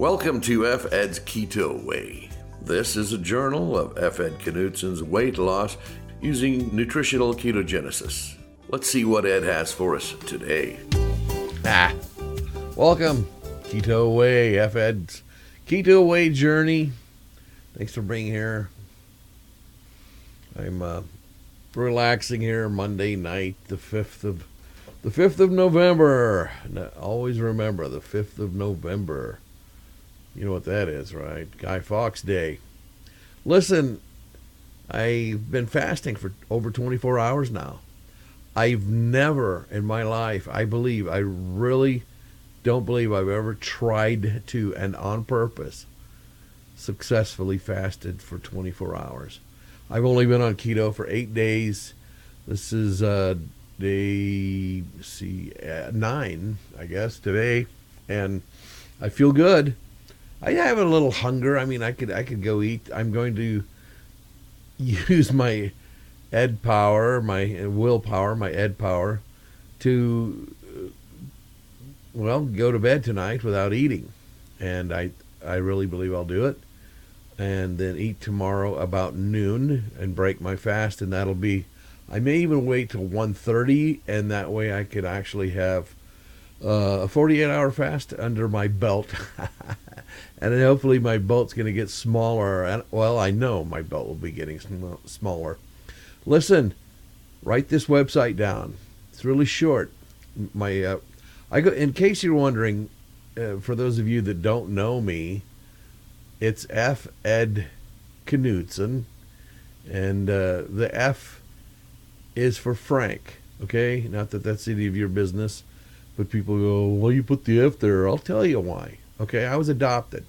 Welcome to Ed's KetoWay. This is a journal of Ed Knutson's weight loss using nutritional ketogenesis. Let's see what Ed has for us today. Welcome, KetoWay, Ed's KetoWay journey. Thanks for being here. I'm relaxing here Monday night, the 5th of November. Now, always remember the 5th of November. You know what that is, right? Guy Fawkes Day. Listen, I've been fasting for over 24 hours now. I've never in my life, I really don't believe I've ever tried to, and on purpose, successfully fasted for 24 hours. I've only been on keto for 8 days. This is day 9, I guess, today, and I feel good. I have a little hunger. I mean, I could go eat. I'm going to use my Ed power, my willpower, my Ed power to, go to bed tonight without eating. And I really believe I'll do it. And then eat tomorrow about noon and break my fast. And that'll be, I may even wait till 1:30, and that way I could actually have a 48-hour fast under my belt. And then hopefully my belt's going to get smaller. And, well, I know my belt will be getting smaller. Listen, write this website down. It's really short. In case you're wondering, for those of you that don't know me, it's Ed Knutson, and the F is for Frank. Okay, not that that's any of your business, but people go, well, you put the F there. I'll tell you why. Okay, I was adopted.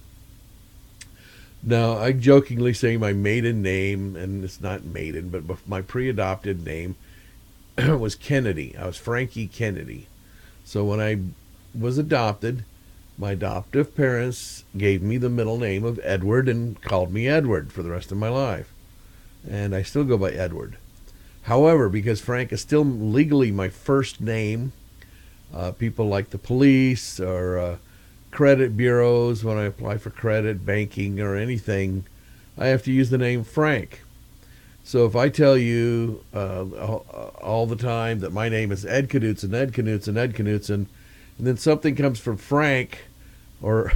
Now, I jokingly say my maiden name, and it's not maiden, but my pre-adopted name was Kennedy. I was Frankie Kennedy. So when I was adopted, my adoptive parents gave me the middle name of Edward and called me Edward for the rest of my life. And I still go by Edward. However, because Frank is still legally my first name, people like the police or credit bureaus, when I apply for credit, banking, or anything, I have to use the name Frank. So if I tell you all the time that my name is Ed Knutson, and then something comes from Frank, or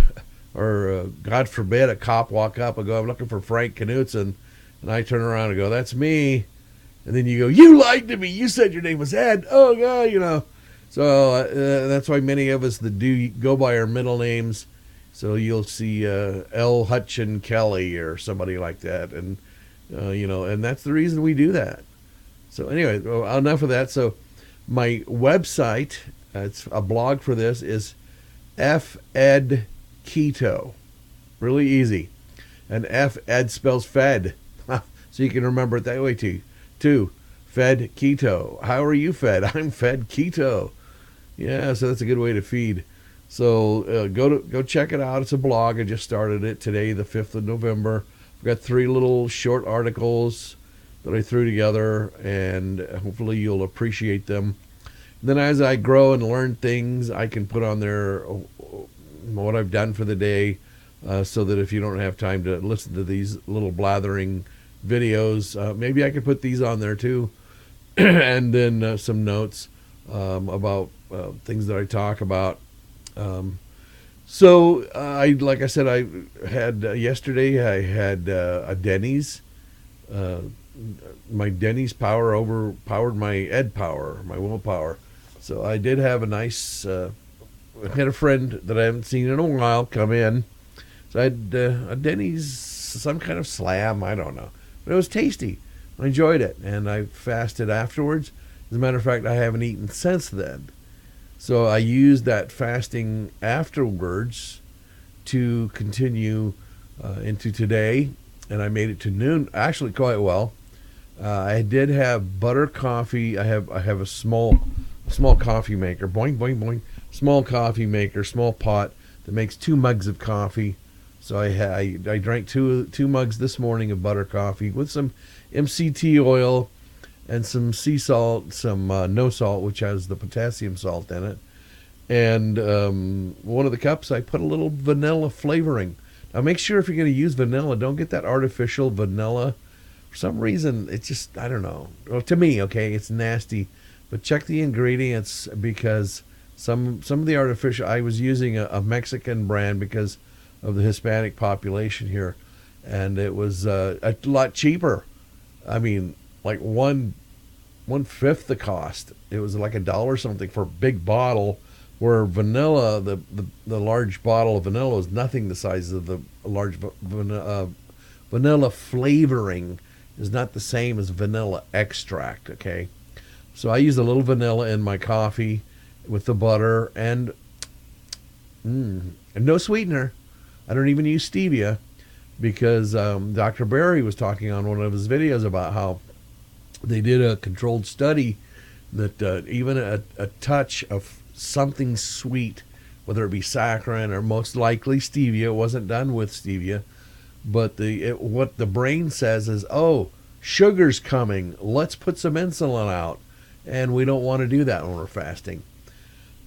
God forbid, a cop walk up and go, I'm looking for Frank Knutson, and I turn around and go, that's me, and then you go, you lied to me, you said your name was Ed, oh God, So that's why many of us that do go by our middle names. So you'll see L. Hutchin Kelly or somebody like that, and and that's the reason we do that. So anyway, enough of that. So my website, it's a blog for this, is Ed Keto. Really easy, and Ed spells fed, so you can remember it that way too. Fed Keto. How are you fed? I'm fed keto. Yeah, so that's a good way to feed. So go check it out. It's a blog. I just started it today, the 5th of November. I've got 3 little short articles that I threw together, and hopefully you'll appreciate them. And then as I grow and learn things, I can put on there what I've done for the day, so that if you don't have time to listen to these little blathering videos, maybe I could put these on there too. And then some notes about things that I talk about. Like I said, I had yesterday. I had a Dennys. My Dennys power overpowered my Ed power, my willpower. So I did have a nice. I had a friend that I haven't seen in a while come in. So I had a Dennys, some kind of slam. I don't know, but it was tasty. I enjoyed it, and I fasted afterwards. As a matter of fact, I haven't eaten since then. So I used that fasting afterwards to continue into today, and I made it to noon, actually quite well. I did have butter coffee. I have a small coffee maker, boing, boing, boing, small coffee maker, small pot that makes 2 mugs of coffee. So I drank two mugs this morning of butter coffee with some MCT oil and some sea salt, some no salt, which has the potassium salt in it. And one of the cups, I put a little vanilla flavoring. Now, make sure if you're going to use vanilla, don't get that artificial vanilla. For some reason, it's just, I don't know. Well, to me, okay, it's nasty. But check the ingredients, because some of the artificial, I was using a Mexican brand because of the Hispanic population here, and it was a lot cheaper. I mean, like one fifth the cost. It was like $1 something for a big bottle, where vanilla, the large bottle of vanilla is nothing the size of the large vanilla flavoring is not the same as vanilla extract. Okay, so I use a little vanilla in my coffee with the butter, and no sweetener. I don't even use stevia, because Dr. Berry was talking on one of his videos about how they did a controlled study that even a touch of something sweet, whether it be saccharin or most likely stevia, it wasn't done with stevia, but what the brain says is, oh, sugar's coming, let's put some insulin out, and we don't want to do that when we're fasting.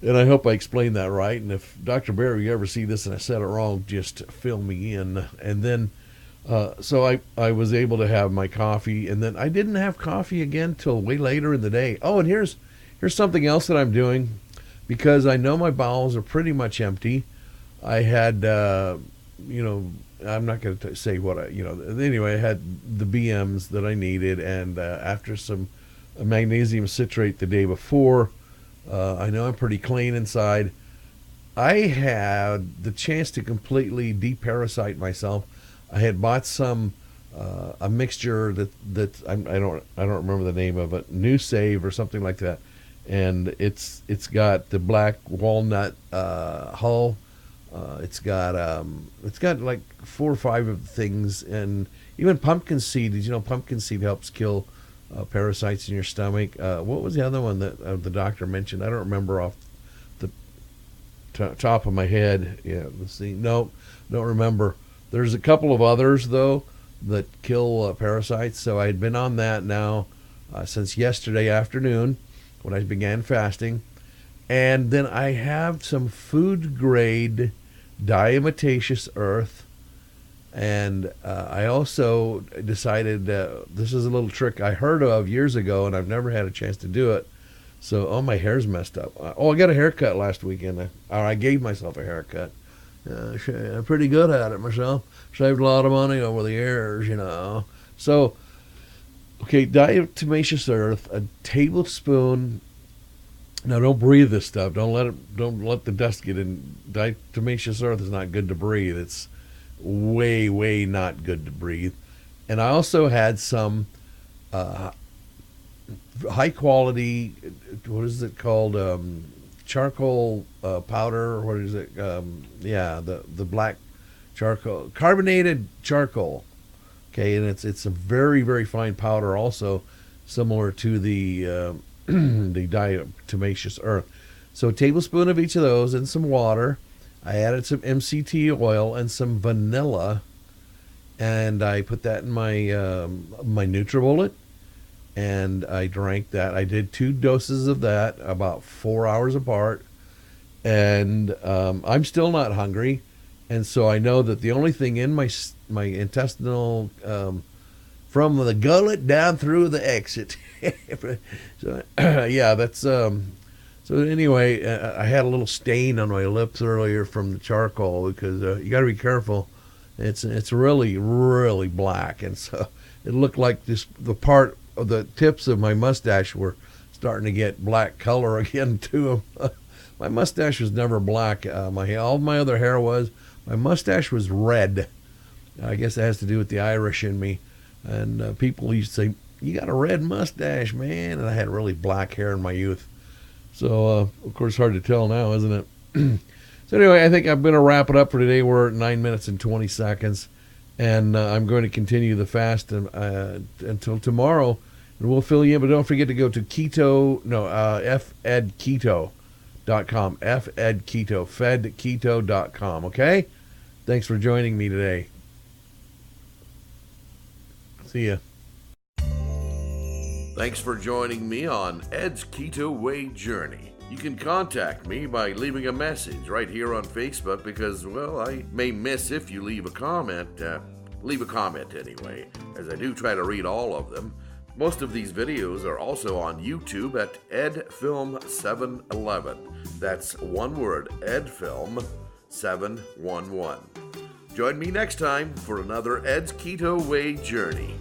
And I hope I explained that right. And if Dr. Berry, you ever see this and I said it wrong, just fill me in. And then, so I was able to have my coffee, and then I didn't have coffee again till way later in the day. Oh, and here's something else that I'm doing, because I know my bowels are pretty much empty. I had, I'm not going to say what anyway, I had the BMs that I needed, and after some magnesium citrate the day before, I know I'm pretty clean inside. I had the chance to completely deparasite myself. I had bought some a mixture that I don't remember the name of it, New Save or something like that, and it's got the black walnut hull. It's got like 4 or 5 of the things, and even pumpkin seed. Did you know pumpkin seed helps kill parasites in your stomach? What was the other one that the doctor mentioned? I don't remember off the top of my head. Yeah, let's see. No, don't remember. There's a couple of others though that kill parasites. So I had been on that now since yesterday afternoon when I began fasting, and then I have some food grade diatomaceous earth. And I also decided this is a little trick I heard of years ago, and I've never had a chance to do it. So, my hair's messed up. I got a haircut last weekend. I gave myself a haircut. I'm pretty good at it myself. Saved a lot of money over the years, So, okay, diatomaceous earth, a tablespoon. Now, don't breathe this stuff. Don't let the dust get in. Diatomaceous earth is not good to breathe. It's way not good to breathe. And I also had some high quality, what is it called, charcoal powder. What is it? The black charcoal, carbonated charcoal. Okay, and it's a very fine powder, also similar to the the diatomaceous earth. So a tablespoon of each of those and some water. I added some MCT oil and some vanilla, and I put that in my my NutriBullet, and I drank that. I did 2 doses of that, about 4 hours apart, and I'm still not hungry, and so I know that the only thing in my intestinal, from the gullet down through the exit. So yeah, that's So anyway, I had a little stain on my lips earlier from the charcoal, because you got to be careful. It's really black, and so it looked like the part of the tips of my mustache were starting to get black color again to them. My mustache was never black. All my other hair was. My mustache was red. I guess it has to do with the Irish in me. And people used to say, "You got a red mustache, man." And I had really black hair in my youth. So, of course, hard to tell now, isn't it? So anyway, I think I'm going to wrap it up for today. We're at 9 minutes and 20 seconds. And I'm going to continue the fast until tomorrow. And we'll fill you in. But don't forget to go to fedketo.com. fedketo.com. Okay? Thanks for joining me today. See ya. Thanks for joining me on Ed's Keto Way Journey. You can contact me by leaving a message right here on Facebook because, well, I may miss if you leave a comment. Leave a comment anyway, as I do try to read all of them. Most of these videos are also on YouTube at edfilm711. That's one word, edfilm711. Join me next time for another Ed's Keto Way journey.